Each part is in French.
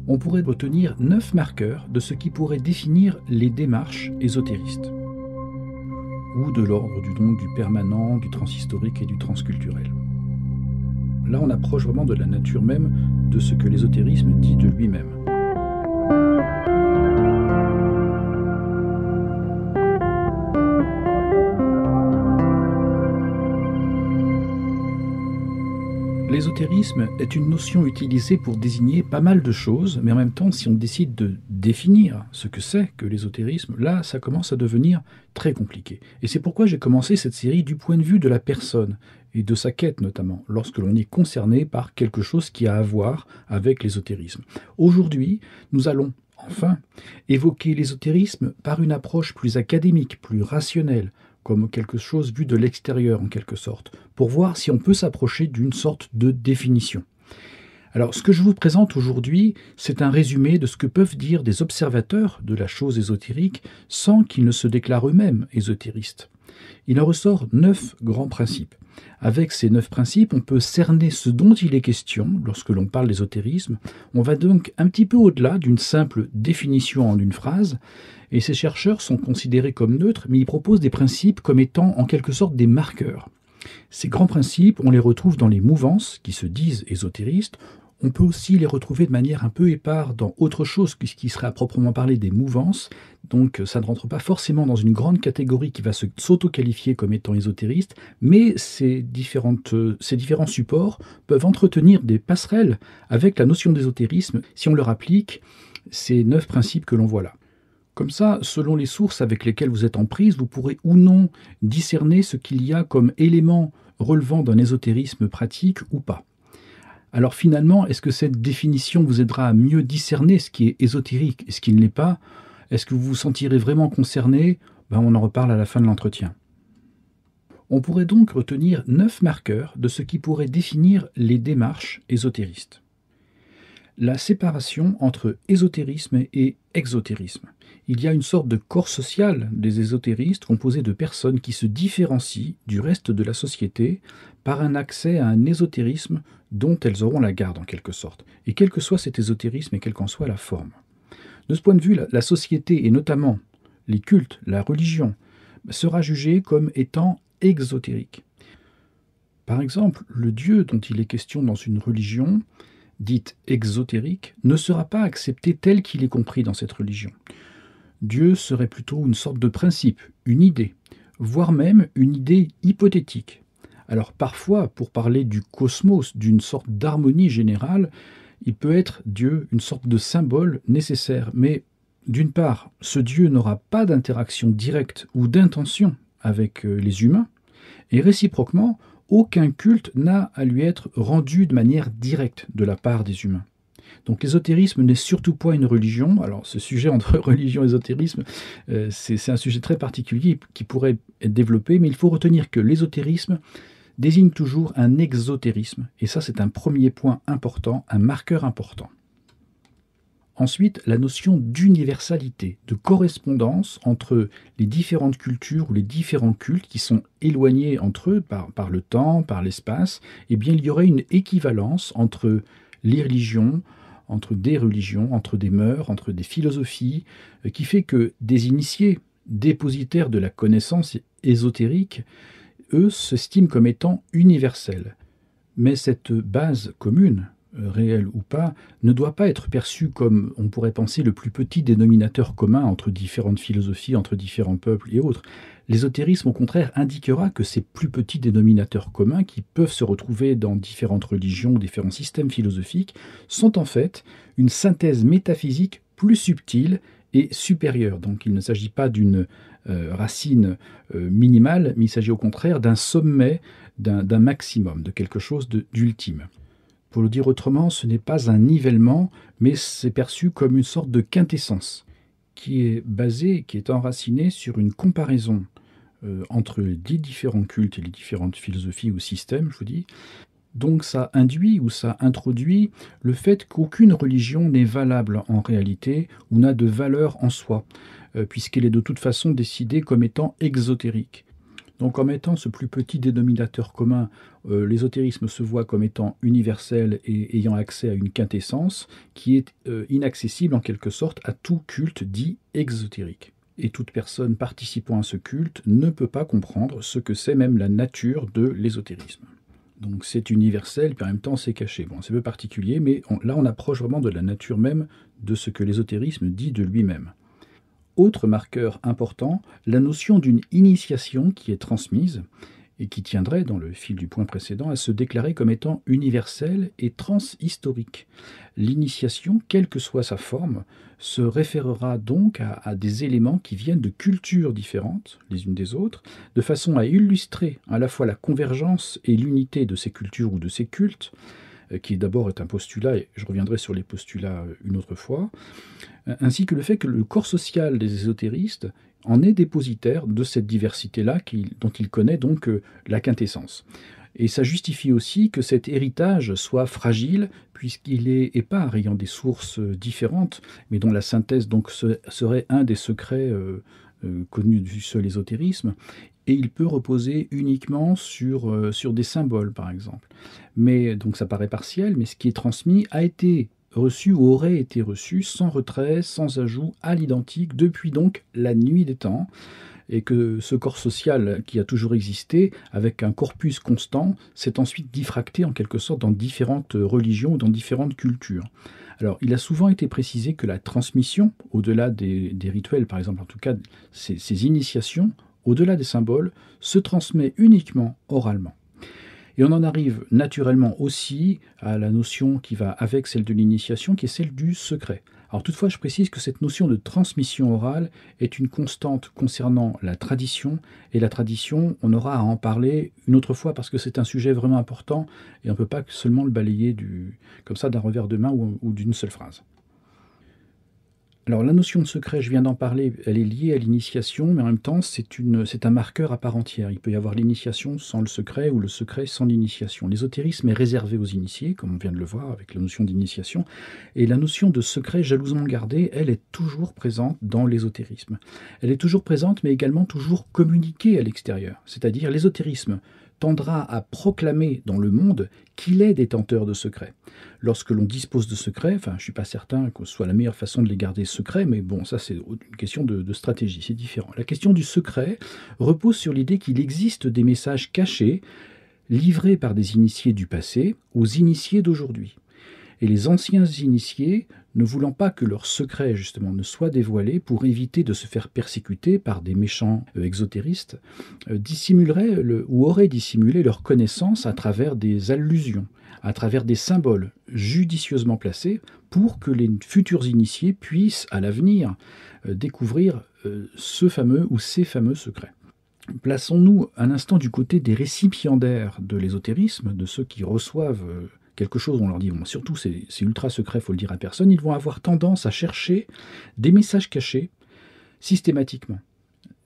On pourrait retenir 9 marqueurs de ce qui pourrait définir les démarches ésotéristes, ou de l'ordre du permanent, du transhistorique et du transculturel. Là, on approche vraiment de la nature même de ce que l'ésotérisme dit de lui-même. L'ésotérisme est une notion utilisée pour désigner pas mal de choses, mais en même temps, si on décide de définir ce que c'est que l'ésotérisme, là, ça commence à devenir très compliqué. Et c'est pourquoi j'ai commencé cette série du point de vue de la personne, et de sa quête notamment, lorsque l'on est concerné par quelque chose qui a à voir avec l'ésotérisme. Aujourd'hui, nous allons enfin évoquer l'ésotérisme par une approche plus académique, plus rationnelle, comme quelque chose vu de l'extérieur en quelque sorte, pour voir si on peut s'approcher d'une sorte de définition. Alors, ce que je vous présente aujourd'hui, c'est un résumé de ce que peuvent dire des observateurs de la chose ésotérique sans qu'ils ne se déclarent eux-mêmes ésotéristes. Il en ressort 9 grands principes. Avec ces 9 principes, on peut cerner ce dont il est question lorsque l'on parle d'ésotérisme. On va donc un petit peu au-delà d'une simple définition en une phrase, et ces chercheurs sont considérés comme neutres, mais ils proposent des principes comme étant en quelque sorte des marqueurs. Ces grands principes, on les retrouve dans les mouvances, qui se disent ésotéristes. On peut aussi les retrouver de manière un peu épars dans autre chose que ce qui serait à proprement parler des mouvances. Donc ça ne rentre pas forcément dans une grande catégorie qui va s'auto-qualifier comme étant ésotériste, mais ces différents supports peuvent entretenir des passerelles avec la notion d'ésotérisme si on leur applique ces 9 principes que l'on voit là. Comme ça, selon les sources avec lesquelles vous êtes en prise, vous pourrez ou non discerner ce qu'il y a comme élément relevant d'un ésotérisme pratique ou pas. Alors finalement, est-ce que cette définition vous aidera à mieux discerner ce qui est ésotérique et ce qui ne l'est pas? Est-ce que vous vous sentirez vraiment concerné? On en reparle à la fin de l'entretien. On pourrait donc retenir 9 marqueurs de ce qui pourrait définir les démarches ésotéristes. La séparation entre ésotérisme et exotérisme. Il y a une sorte de corps social des ésotéristes composé de personnes qui se différencient du reste de la société par un accès à un ésotérisme dont elles auront la garde en quelque sorte, et quel que soit cet ésotérisme et quelle qu'en soit la forme. De ce point de vue, la société, et notamment les cultes, la religion, sera jugée comme étant exotérique. Par exemple, le Dieu dont il est question dans une religion, dite exotérique, ne sera pas accepté tel qu'il est compris dans cette religion. Dieu serait plutôt une sorte de principe, une idée, voire même une idée hypothétique. Alors parfois, pour parler du cosmos, d'une sorte d'harmonie générale, il peut être Dieu une sorte de symbole nécessaire. Mais d'une part, ce Dieu n'aura pas d'interaction directe ou d'intention avec les humains, et réciproquement, aucun culte n'a à lui être rendu de manière directe de la part des humains. Donc l'ésotérisme n'est surtout pas une religion. Alors ce sujet entre religion et ésotérisme, c'est un sujet très particulier qui pourrait être développé, mais il faut retenir que l'ésotérisme désigne toujours un exotérisme, et ça c'est un premier point important, un marqueur important. Ensuite, la notion d'universalité, de correspondance entre les différentes cultures ou les différents cultes qui sont éloignés entre eux par le temps, par l'espace, eh bien il y aurait une équivalence entre les religions, entre des religions, entre des mœurs, entre des philosophies, qui fait que des initiés, dépositaires de la connaissance ésotérique, eux s'estiment comme étant universels. Mais cette base commune, réelle ou pas, ne doit pas être perçue comme, on pourrait penser, le plus petit dénominateur commun entre différentes philosophies, entre différents peuples et autres. L'ésotérisme, au contraire, indiquera que ces plus petits dénominateurs communs, qui peuvent se retrouver dans différentes religions, différents systèmes philosophiques, sont en fait une synthèse métaphysique plus subtile et supérieure. Donc il ne s'agit pas d'une racine minimale, mais il s'agit au contraire d'un sommet, d'un maximum, de quelque chose d'ultime. Pour le dire autrement, ce n'est pas un nivellement, mais c'est perçu comme une sorte de quintessence, qui est basée, qui est enracinée sur une comparaison entre les différents cultes et les différentes philosophies ou systèmes, je vous dis. Donc ça induit ou ça introduit le fait qu'aucune religion n'est valable en réalité ou n'a de valeur en soi, puisqu'elle est de toute façon décidée comme étant exotérique. Donc en mettant ce plus petit dénominateur commun, l'ésotérisme se voit comme étant universel et ayant accès à une quintessence qui est inaccessible en quelque sorte à tout culte dit exotérique. Et toute personne participant à ce culte ne peut pas comprendre ce que c'est même la nature de l'ésotérisme. Donc c'est universel, puis en même temps c'est caché. Bon, c'est un peu particulier, mais là on approche vraiment de la nature même de ce que l'ésotérisme dit de lui-même. Autre marqueur important, la notion d'une initiation qui est transmise et qui tiendrait, dans le fil du point précédent, à se déclarer comme étant universelle et transhistorique. L'initiation, quelle que soit sa forme, se référera donc à des éléments qui viennent de cultures différentes, les unes des autres, de façon à illustrer à la fois la convergence et l'unité de ces cultures ou de ces cultes, qui d'abord est un postulat, et je reviendrai sur les postulats une autre fois, ainsi que le fait que le corps social des ésotéristes en est dépositaire de cette diversité-là dont il connaît donc la quintessence. Et ça justifie aussi que cet héritage soit fragile, puisqu'il est épars, ayant des sources différentes, mais dont la synthèse donc serait un des secrets connus du seul ésotérisme, et il peut reposer uniquement sur des symboles, par exemple. Mais donc ça paraît partiel, mais ce qui est transmis a été reçu ou aurait été reçu sans retrait, sans ajout, à l'identique, depuis donc la nuit des temps, et que ce corps social qui a toujours existé, avec un corpus constant, s'est ensuite diffracté en quelque sorte dans différentes religions ou dans différentes cultures. Alors, il a souvent été précisé que la transmission, au-delà des rituels, par exemple, en tout cas, ces initiations, au-delà des symboles, se transmet uniquement oralement. Et on en arrive naturellement aussi à la notion qui va avec celle de l'initiation, qui est celle du secret. Alors toutefois, je précise que cette notion de transmission orale est une constante concernant la tradition, et la tradition, on aura à en parler une autre fois parce que c'est un sujet vraiment important, et on ne peut pas seulement le balayer comme ça d'un revers de main ou d'une seule phrase. Alors la notion de secret, je viens d'en parler, elle est liée à l'initiation, mais en même temps c'est un marqueur à part entière. Il peut y avoir l'initiation sans le secret ou le secret sans l'initiation. L'ésotérisme est réservé aux initiés, comme on vient de le voir avec la notion d'initiation, et la notion de secret jalousement gardé, elle est toujours présente dans l'ésotérisme. Elle est toujours présente, mais également toujours communiquée à l'extérieur. C'est-à-dire l'ésotérisme tendra à proclamer dans le monde qu'il est détenteur de secrets. Lorsque l'on dispose de secrets, je ne suis pas certain que ce soit la meilleure façon de les garder secrets, mais bon, ça c'est une question de stratégie, c'est différent. La question du secret repose sur l'idée qu'il existe des messages cachés, livrés par des initiés du passé aux initiés d'aujourd'hui. Et les anciens initiés, ne voulant pas que leurs secrets justement ne soient dévoilés pour éviter de se faire persécuter par des méchants exotéristes, dissimuleraient ou auraient dissimulé leur connaissance à travers des allusions, à travers des symboles judicieusement placés pour que les futurs initiés puissent à l'avenir découvrir ce fameux ou ces fameux secrets. Plaçons-nous un instant du côté des récipiendaires de l'ésotérisme, de ceux qui reçoivent quelque chose, on leur dit, bon, surtout c'est ultra secret, il faut le dire à personne, ils vont avoir tendance à chercher des messages cachés systématiquement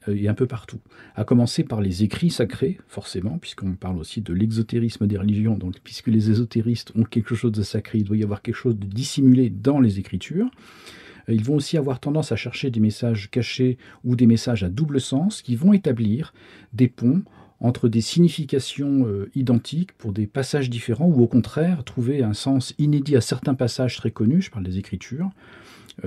et un peu partout. À commencer par les écrits sacrés, forcément, puisqu'on parle aussi de l'exotérisme des religions, donc puisque les ésotéristes ont quelque chose de sacré, il doit y avoir quelque chose de dissimulé dans les écritures. Ils vont aussi avoir tendance à chercher des messages cachés ou des messages à double sens qui vont établir des ponts entre des significations identiques pour des passages différents ou au contraire trouver un sens inédit à certains passages très connus, je parle des Écritures,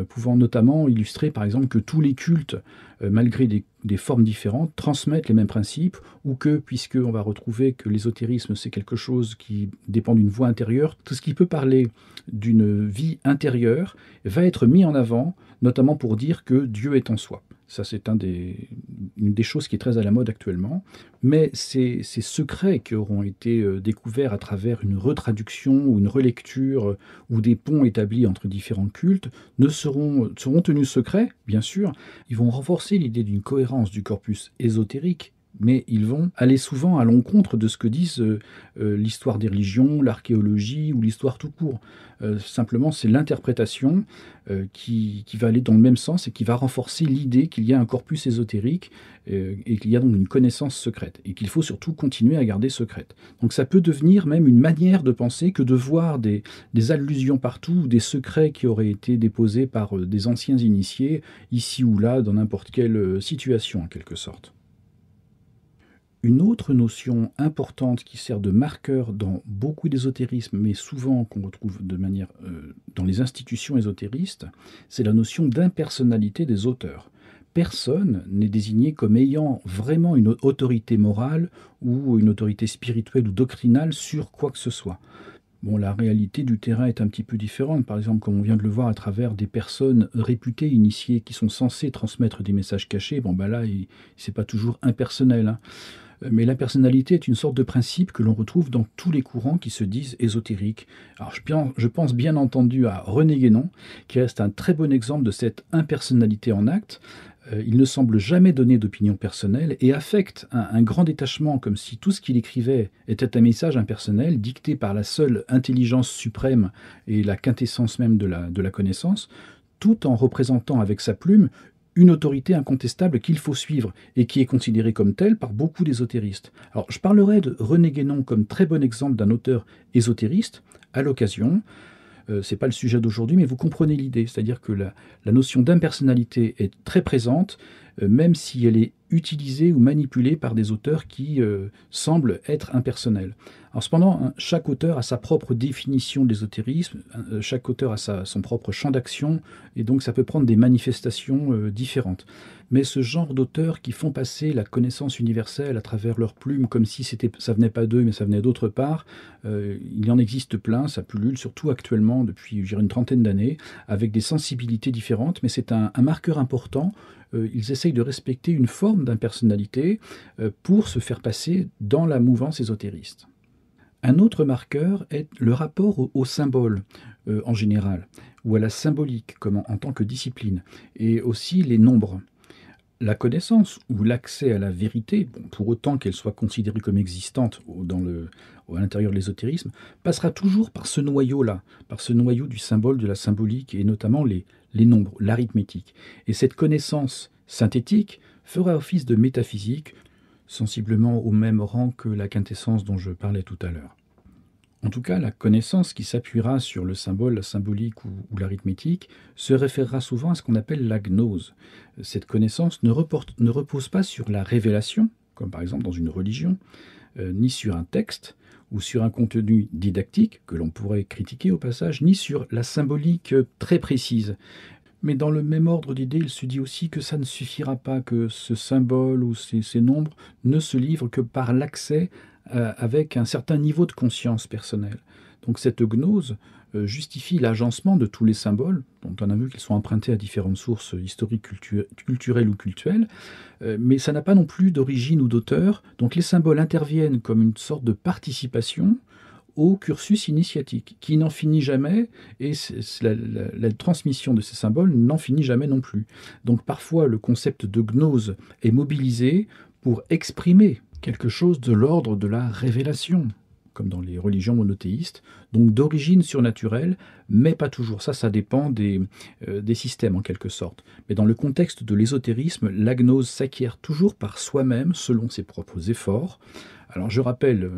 pouvant notamment illustrer par exemple que tous les cultes, malgré des formes différentes, transmettent les mêmes principes, ou que, puisqu'on va retrouver que l'ésotérisme c'est quelque chose qui dépend d'une voie intérieure, tout ce qui peut parler d'une vie intérieure va être mis en avant, notamment pour dire que Dieu est en soi. Ça, c'est une des choses qui est très à la mode actuellement. Mais ces secrets qui auront été découverts à travers une retraduction ou une relecture ou des ponts établis entre différents cultes seront tenus secrets, bien sûr. Ils vont renforcer l'idée d'une cohérence du corpus ésotérique, mais ils vont aller souvent à l'encontre de ce que disent l'histoire des religions, l'archéologie ou l'histoire tout court. Simplement, c'est l'interprétation qui va aller dans le même sens et qui va renforcer l'idée qu'il y a un corpus ésotérique et qu'il y a donc une connaissance secrète et qu'il faut surtout continuer à garder secrète. Donc ça peut devenir même une manière de penser que de voir des allusions partout, des secrets qui auraient été déposés par des anciens initiés, ici ou là, dans n'importe quelle situation en quelque sorte. Une autre notion importante qui sert de marqueur dans beaucoup d'ésotérisme, mais souvent qu'on retrouve de manière dans les institutions ésotéristes, c'est la notion d'impersonnalité des auteurs. Personne n'est désigné comme ayant vraiment une autorité morale ou une autorité spirituelle ou doctrinale sur quoi que ce soit. Bon, la réalité du terrain est un petit peu différente. Par exemple, comme on vient de le voir à travers des personnes réputées, initiées, qui sont censées transmettre des messages cachés, bon, ben là, c'est pas toujours impersonnel, hein. Mais l'impersonnalité est une sorte de principe que l'on retrouve dans tous les courants qui se disent ésotériques. Alors je pense bien entendu à René Guénon, qui reste un très bon exemple de cette impersonnalité en acte. Il ne semble jamais donner d'opinion personnelle et affecte un grand détachement, comme si tout ce qu'il écrivait était un message impersonnel, dicté par la seule intelligence suprême et la quintessence même de la connaissance, tout en représentant avec sa plume une autorité incontestable qu'il faut suivre et qui est considérée comme telle par beaucoup d'ésotéristes. Alors, je parlerai de René Guénon comme très bon exemple d'un auteur ésotériste à l'occasion. Ce n'est pas le sujet d'aujourd'hui, mais vous comprenez l'idée. C'est-à-dire que la notion d'impersonnalité est très présente, même si elle est utilisée ou manipulée par des auteurs qui semblent être impersonnels. Alors cependant, chaque auteur a sa propre définition de l'ésotérisme, chaque auteur a son propre champ d'action, et donc ça peut prendre des manifestations différentes. Mais ce genre d'auteurs qui font passer la connaissance universelle à travers leurs plumes, comme si ça venait pas d'eux, mais ça venait d'autre part, il y en existe plein, ça pullule, surtout actuellement, depuis je dirais, une trentaine d'années, avec des sensibilités différentes, mais c'est un marqueur important. Ils essayent de respecter une forme d'impersonnalité pour se faire passer dans la mouvance ésotériste. Un autre marqueur est le rapport au symbole en général, ou à la symbolique en tant que discipline, et aussi les nombres. La connaissance ou l'accès à la vérité, pour autant qu'elle soit considérée comme existante à l'intérieur de l'ésotérisme, passera toujours par ce noyau-là, par ce noyau du symbole, de la symbolique, et notamment les nombres, l'arithmétique. Et cette connaissance synthétique fera office de métaphysique, sensiblement au même rang que la quintessence dont je parlais tout à l'heure. En tout cas, la connaissance qui s'appuiera sur le symbole, la symbolique ou l'arithmétique se référera souvent à ce qu'on appelle la gnose. Cette connaissance ne repose pas sur la révélation, comme par exemple dans une religion, ni sur un texte ou sur un contenu didactique, que l'on pourrait critiquer au passage, ni sur la symbolique très précise. Mais dans le même ordre d'idées, il se dit aussi que ça ne suffira pas, que ce symbole ou ces nombres ne se livrent que par l'accès avec un certain niveau de conscience personnelle. Donc cette gnose justifie l'agencement de tous les symboles, dont on a vu qu'ils sont empruntés à différentes sources historiques, culturelles ou cultuelles, mais ça n'a pas non plus d'origine ou d'auteur, donc les symboles interviennent comme une sorte de participation au cursus initiatique, qui n'en finit jamais, et la transmission de ces symboles n'en finit jamais non plus. Donc parfois le concept de gnose est mobilisé pour exprimer quelque chose de l'ordre de la révélation, comme dans les religions monothéistes, donc d'origine surnaturelle, mais pas toujours. Ça dépend des systèmes en quelque sorte. Mais dans le contexte de l'ésotérisme, la gnose s'acquiert toujours par soi-même, selon ses propres efforts. Alors je rappelle,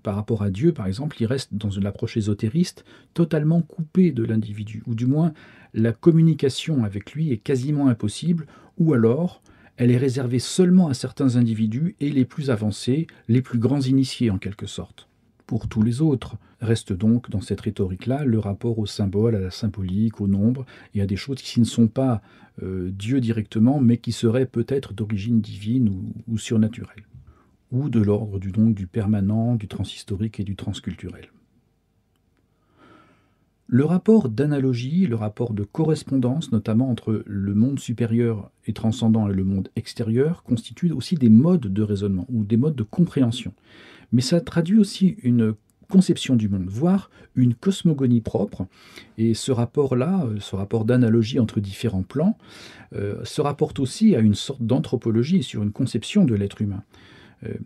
par rapport à Dieu par exemple, il reste dans une approche ésotériste totalement coupé de l'individu, ou du moins la communication avec lui est quasiment impossible, ou alors elle est réservée seulement à certains individus et les plus avancés, les plus grands initiés en quelque sorte. Pour tous les autres, reste donc dans cette rhétorique-là le rapport au symbole, à la symbolique, au nombre, et à des choses qui ne sont pas Dieu directement, mais qui seraient peut-être d'origine divine ou surnaturelle, ou de l'ordre du permanent, du transhistorique et du transculturel. Le rapport d'analogie, le rapport de correspondance, notamment entre le monde supérieur et transcendant et le monde extérieur, constitue aussi des modes de raisonnement ou des modes de compréhension. Mais ça traduit aussi une conception du monde, voire une cosmogonie propre. Et ce rapport-là, ce rapport d'analogie entre différents plans, se rapporte aussi à une sorte d'anthropologie sur une conception de l'être humain.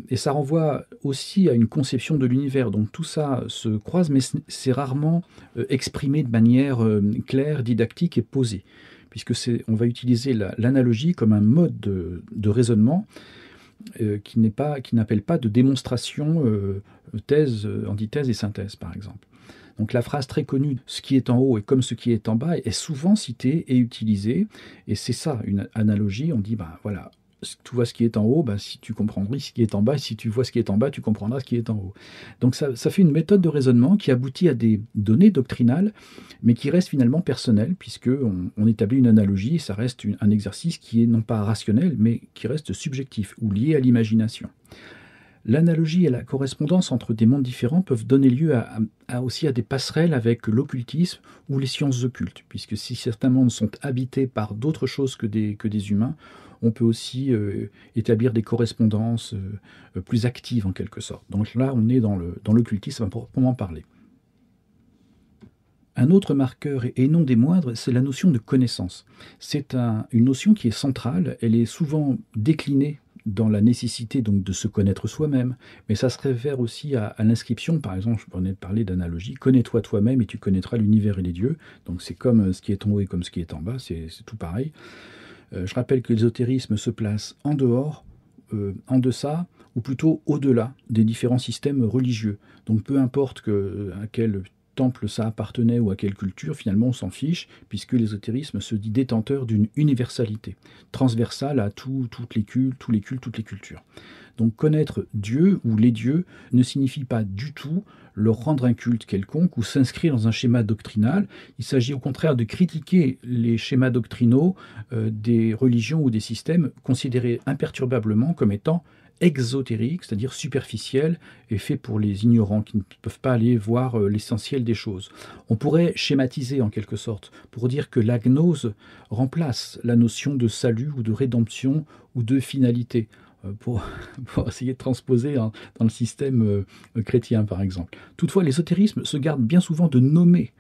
Et ça renvoie aussi à une conception de l'univers. Donc tout ça se croise, mais c'est rarement exprimé de manière claire, didactique et posée, puisque on va utiliser l'analogie comme un mode de raisonnement qui n'appelle pas de démonstration, thèse, antithèse et synthèse, par exemple. Donc la phrase très connue « ce qui est en haut est comme ce qui est en bas » est souvent citée et utilisée, et c'est ça, une analogie. On dit, voilà, tu vois ce qui est en haut, ben, si tu comprendras ce qui est en bas, si tu vois ce qui est en bas, tu comprendras ce qui est en haut. Donc ça fait une méthode de raisonnement qui aboutit à des données doctrinales, mais qui reste finalement personnelle, puisqu'on établit une analogie, et ça reste un exercice qui est non pas rationnel, mais qui reste subjectif, ou lié à l'imagination. L'analogie et la correspondance entre des mondes différents peuvent donner lieu aussi à des passerelles avec l'occultisme ou les sciences occultes, puisque si certains mondes sont habités par d'autres choses que des humains, on peut aussi établir des correspondances plus actives en quelque sorte. Donc là, on est dans l'occultisme à proprement parler. Un autre marqueur, et non des moindres, c'est la notion de connaissance. C'est une notion qui est centrale, elle est souvent déclinée dans la nécessité donc de se connaître soi-même, mais ça se réfère aussi à l'inscription, par exemple, je venais de parler d'analogie, connais-toi toi-même et tu connaîtras l'univers et les dieux, donc c'est comme ce qui est en haut et comme ce qui est en bas, c'est tout pareil. Je rappelle que l'ésotérisme se place en dehors, en deçà, ou plutôt au-delà des différents systèmes religieux, donc peu importe à quel temple ça appartenait ou à quelle culture, finalement on s'en fiche, puisque l'ésotérisme se dit détenteur d'une universalité, transversale à toutes les cultes, tous les cultes, toutes les cultures. Donc connaître Dieu ou les dieux ne signifie pas du tout leur rendre un culte quelconque ou s'inscrire dans un schéma doctrinal. Il s'agit au contraire de critiquer les schémas doctrinaux des religions ou des systèmes considérés imperturbablement comme étant exotérique, c'est-à-dire superficiel, et fait pour les ignorants qui ne peuvent pas aller voir l'essentiel des choses. On pourrait schématiser en quelque sorte pour dire que la gnose remplace la notion de salut ou de rédemption ou de finalité, pour essayer de transposer dans le système chrétien par exemple. Toutefois, l'ésotérisme se garde bien souvent de nommer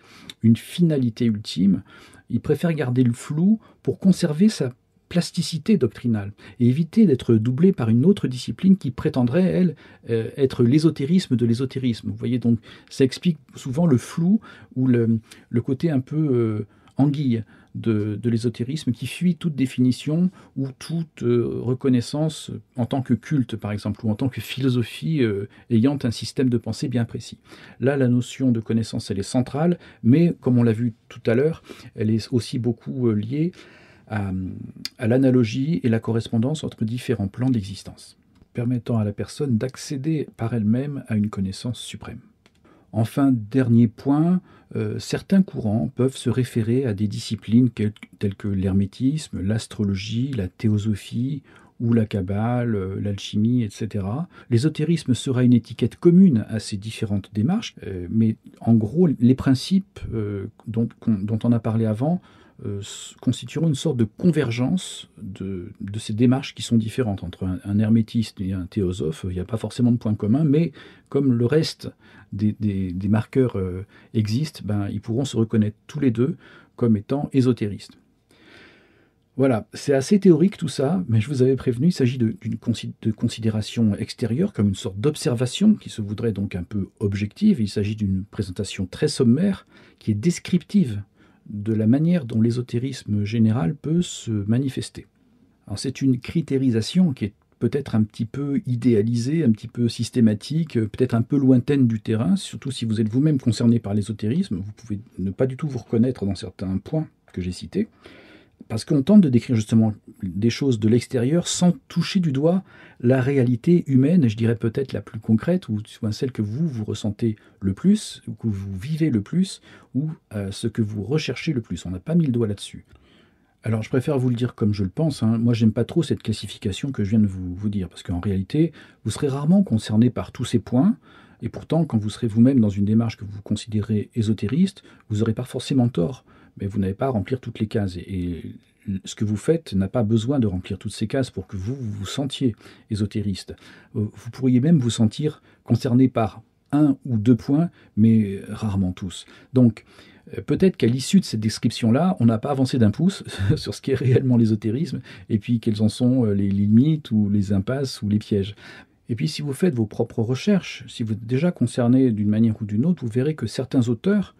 une finalité ultime. Il préfère garder le flou pour conserver sa plasticité doctrinale et éviter d'être doublé par une autre discipline qui prétendrait, elle, être l'ésotérisme de l'ésotérisme. Vous voyez, donc ça explique souvent le flou ou le côté un peu anguille de l'ésotérisme qui fuit toute définition ou toute reconnaissance en tant que culte, par exemple, ou en tant que philosophie ayant un système de pensée bien précis. Là, la notion de connaissance, elle est centrale, mais comme on l'a vu tout à l'heure, elle est aussi beaucoup liée à l'analogie et la correspondance entre différents plans d'existence, permettant à la personne d'accéder par elle-même à une connaissance suprême. Enfin, dernier point, certains courants peuvent se référer à des disciplines telles que l'hermétisme, l'astrologie, la théosophie ou la kabbale, l'alchimie, etc. L'ésotérisme sera une étiquette commune à ces différentes démarches, mais en gros, les principes dont on a parlé avant constitueront une sorte de convergence de ces démarches qui sont différentes. Entre un hermétiste et un théosophe, il n'y a pas forcément de point commun, mais comme le reste des marqueurs existent, ils pourront se reconnaître tous les deux comme étant ésotéristes. Voilà, c'est assez théorique tout ça, mais je vous avais prévenu, il s'agit de considération extérieure, comme une sorte d'observation qui se voudrait donc un peu objective. Il s'agit d'une présentation très sommaire qui est descriptive de la manière dont l'ésotérisme général peut se manifester. Alors c'est une critérisation qui est peut-être un petit peu idéalisée, un petit peu systématique, peut-être un peu lointaine du terrain, surtout si vous êtes vous-même concerné par l'ésotérisme, vous pouvez ne pas du tout vous reconnaître dans certains points que j'ai cités, parce qu'on tente de décrire justement des choses de l'extérieur sans toucher du doigt la réalité humaine, je dirais peut-être la plus concrète, ou celle que vous ressentez le plus, ou que vous vivez le plus, ou ce que vous recherchez le plus. On n'a pas mis le doigt là-dessus. Alors je préfère vous le dire comme je le pense, Moi j'aime pas trop cette classification que je viens de vous dire, parce qu'en réalité, vous serez rarement concerné par tous ces points, et pourtant quand vous serez vous-même dans une démarche que vous considérez ésotériste, vous n'aurez pas forcément tort, mais vous n'avez pas à remplir toutes les cases. Et ce que vous faites n'a pas besoin de remplir toutes ces cases pour que vous vous sentiez ésotériste. Vous pourriez même vous sentir concerné par un ou deux points, mais rarement tous. Donc, peut-être qu'à l'issue de cette description-là, on n'a pas avancé d'un pouce sur ce qu'est réellement l'ésotérisme, et puis quelles en sont les limites, ou les impasses, ou les pièges. Et puis si vous faites vos propres recherches, si vous êtes déjà concerné d'une manière ou d'une autre, vous verrez que certains auteurs,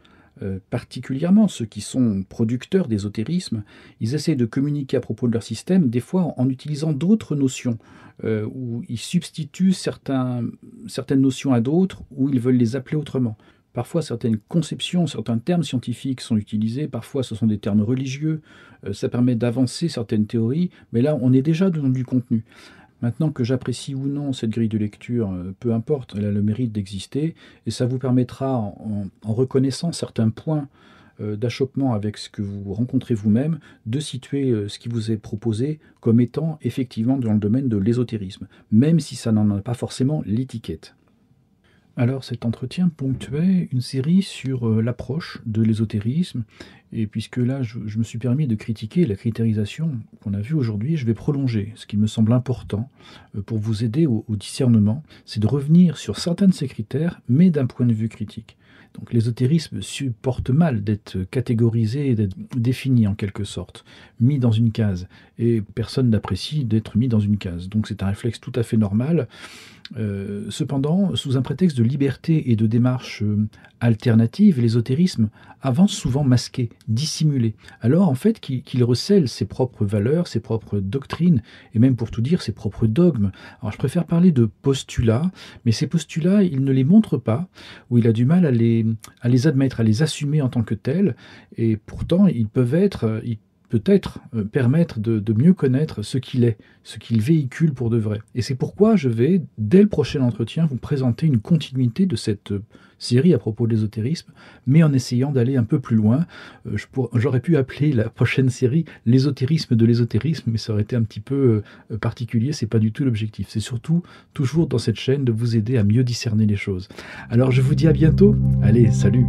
particulièrement ceux qui sont producteurs d'ésotérisme, ils essaient de communiquer à propos de leur système, des fois en utilisant d'autres notions, où ils substituent certaines notions à d'autres, ou ils veulent les appeler autrement. Parfois, certaines conceptions, certains termes scientifiques sont utilisés, parfois ce sont des termes religieux, ça permet d'avancer certaines théories, mais là, on est déjà dans du contenu. Maintenant que j'apprécie ou non cette grille de lecture, peu importe, elle a le mérite d'exister, et ça vous permettra, en reconnaissant certains points d'achoppement avec ce que vous rencontrez vous-même, de situer ce qui vous est proposé comme étant effectivement dans le domaine de l'ésotérisme, même si ça n'en a pas forcément l'étiquette. Alors cet entretien ponctuait une série sur l'approche de l'ésotérisme, et puisque là je me suis permis de critiquer la critérisation qu'on a vue aujourd'hui, je vais prolonger. Ce qui me semble important pour vous aider au discernement, c'est de revenir sur certains de ces critères, mais d'un point de vue critique. Donc l'ésotérisme supporte mal d'être catégorisé et d'être défini en quelque sorte, mis dans une case, et personne n'apprécie d'être mis dans une case. Donc c'est un réflexe tout à fait normal. Cependant, sous un prétexte de liberté et de démarche alternative, l'ésotérisme avance souvent masqué, dissimulé. Alors en fait qu'il recèle ses propres valeurs, ses propres doctrines, et même pour tout dire, ses propres dogmes. Alors je préfère parler de postulats, mais ces postulats, il ne les montre pas, ou il a du mal à les admettre, à les assumer en tant que tels, et pourtant ils peuvent être... peut-être permettre de mieux connaître ce qu'il est, ce qu'il véhicule pour de vrai. Et c'est pourquoi je vais, dès le prochain entretien, vous présenter une continuité de cette série à propos de l'ésotérisme, mais en essayant d'aller un peu plus loin. J'aurais pu appeler la prochaine série l'ésotérisme de l'ésotérisme, mais ça aurait été un petit peu particulier, c'est pas du tout l'objectif. C'est surtout, toujours dans cette chaîne, de vous aider à mieux discerner les choses. Alors je vous dis à bientôt, allez, salut!